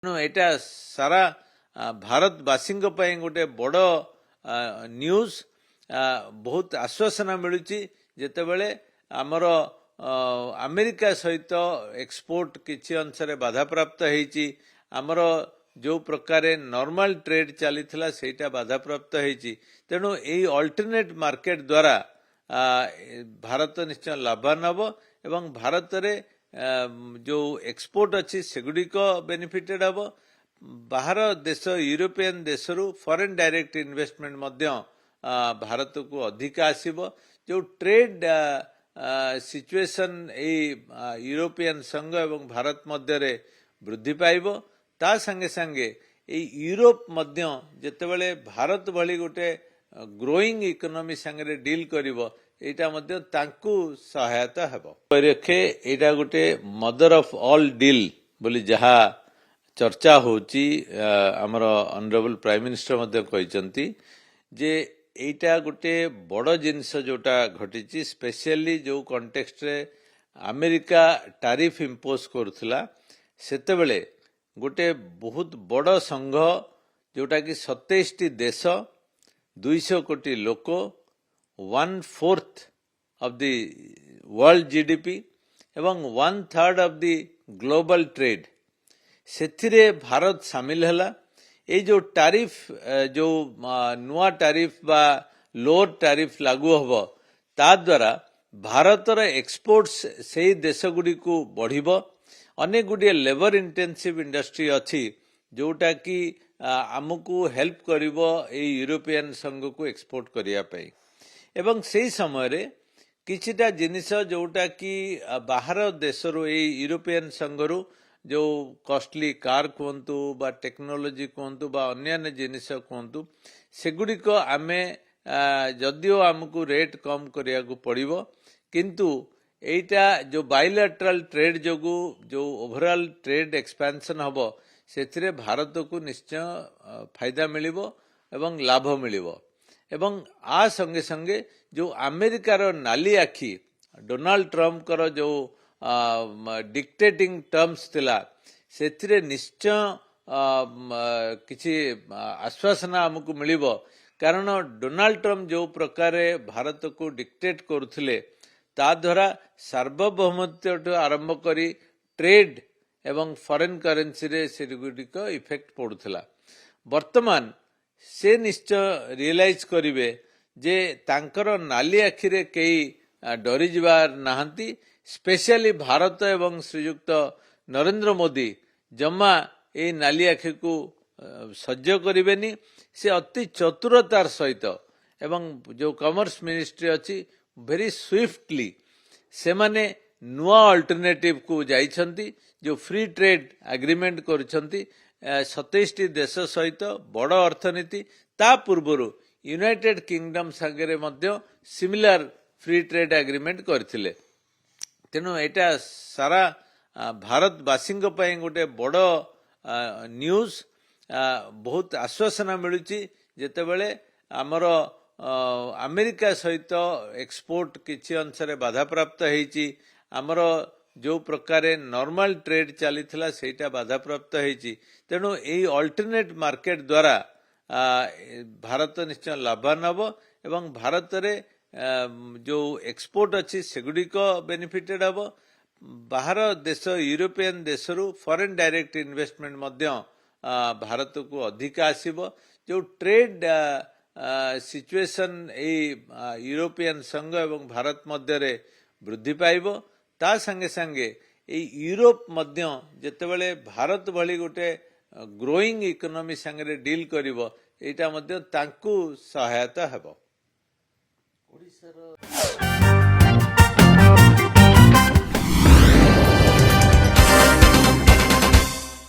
ଏଇଟା ସାରା ଭାରତବାସୀ गोटे बड़ न्यूज बहुत आश्वासना मिलुची जेतेबेले आमर अमेरिका सहित एक्सपोर्ट किछि अंश बाधा प्राप्त होईची आमर जो प्रकार नॉर्मल ट्रेड चली सेटा बाधा प्राप्त होईची तेणु एई अल्टरनेट मार्केट द्वारा भारत निश्चय लाभान्वित हबो एवं भारत रे जो एक्सपोर्ट अच्छी सेगुड़िक बेनिफिटेड हम बाहर देश यूरोपियन देशरू फॉरेन डायरेक्ट इन्वेस्टमेंट भारत को अधिक आसीबो जो ट्रेड सिचुएशन यूरोपियन संघ एवं भारत मध्य वृद्धि पाइबो ता संगे संगे यूरोप मध्य जेतेबेले भारत भली गोटे ग्रोइंग इकोनॉमी संगे डील करिवो एटा मध्य तांकु सहायता हेबो परिखे एटा गोटे मदर ऑफ ऑल डील बोली जहा चर्चा होची हमर ऑनरेबल प्राइम मिनिस्टर मध्य कहिसंती जे एटा गोटे बड़ जिंस जोटा घटिची स्पेशली जो कॉन्टेक्स्ट रे अमेरिका टैरिफ इंपोज करथला सेतेबेले गोटे बहुत बड़ संघ जोटा कि 27 टी देश 200 कोटी लोक 1/4 of the world GDP एवं 1/3 of the global trade सेथिरे Bharat शामिल हैला ए जो टैरिफ जो नुआ टैरिफ बा लोअर टैरिफ लागू हबो ता द्वारा भारतर एक्सपोर्ट्स से देश गुडी को बढ़िबो अनेक गुडी लेबर इंटेंसिव इंडस्ट्री अछि जोटा कि आमको हेल्प करिवो ए यूरोपियन संघ को एक्सपोर्ट करिया पई एवं से समय रे किछिटा जिनिस जोटा कि बाहर देशरू ए यूरोपियन संघरू जो कॉस्टली कार कहतु बा टेक्नोलोजी कहतु बा अन्य जिनिस कहतु सेगुड़िक आमे जदियो आमको रेट कम करिया को पड़िबो किंतु एटा जो बायलैटरल ट्रेड जोगु जो ओवरऑल ट्रेड एक्सपेंशन हबो सेथिरे भारत को निश्चय फायदा मिलिबो एवं लाभ मिलिबो एवं आ संगे संगे जो अमेरिकार नाली आखि डोनाल्ड ट्रम्प कर जो डिक्टेटिंग टर्म्स थिला सेथिरे निश्चय किछि आश्वासना हमको मिलिबो कारण डोनाल्ड ट्रम्प जो प्रकार भारत को डिक्टेट करुथिले ता द्वारा सार्वभौमत्व आरंभ करी ट्रेड एवं फॉरेन करेंसी रे सेगुडिक इफेक्ट पड़ुथिला वर्तमान से निश्चय रियलाइज करिवे जे तांकर नाली आखिरे कई डरी जबार नाहंती स्पेशली भारत एवं श्रीयुक्त नरेंद्र मोदी जमा ए नाली आखि को सह्य करिवेनी से अति चतुरतार सहित एवं जो कॉमर्स मिनिस्ट्री अच्छी वेरी स्विफ्टली से माने नुआ अल्टरनेटिव को जाइछंती जो फ्री ट्रेड एग्रीमेंट करिछंती 27 टी देश सहित बड़ अर्थनीति ता पूर्वरु यूनाइटेड किंगडम संगे मध्य सिमिलर फ्री ट्रेड एग्रीमेंट करथिले तेणु एटा सारा भारतवासी गोटे बड़ न्यूज बहुत आश्वासना मिलुची जेतेबेले आमर अमेरिका सहित एक्सपोर्ट किछि अंश बाधा प्राप्त होईची आमर जो प्रकार नॉर्मल ट्रेड चली सेटा बाधा प्राप्त होईची तेणु एई अल्टरनेट मार्केट द्वारा भारत निश्चय लाभान्वित हबो एवं भारत रे जो एक्सपोर्ट अच्छी सेगुड़िक बेनिफिटेड हम बाहर देश यूरोपियन देशरू फॉरेन डायरेक्ट इन्वेस्टमेंट भारत को अधिक आसीबो जो ट्रेड सिचुएशन यूरोपियन संघ एवं भारत मध्य वृद्धि पाइबो ता संगे संगे यूरोप मध्य जेतेबेले भारत भली गोटे ग्रोइंग इकोनॉमी संगे डील करिवो एटा मध्य तांकु सहायता हेबो।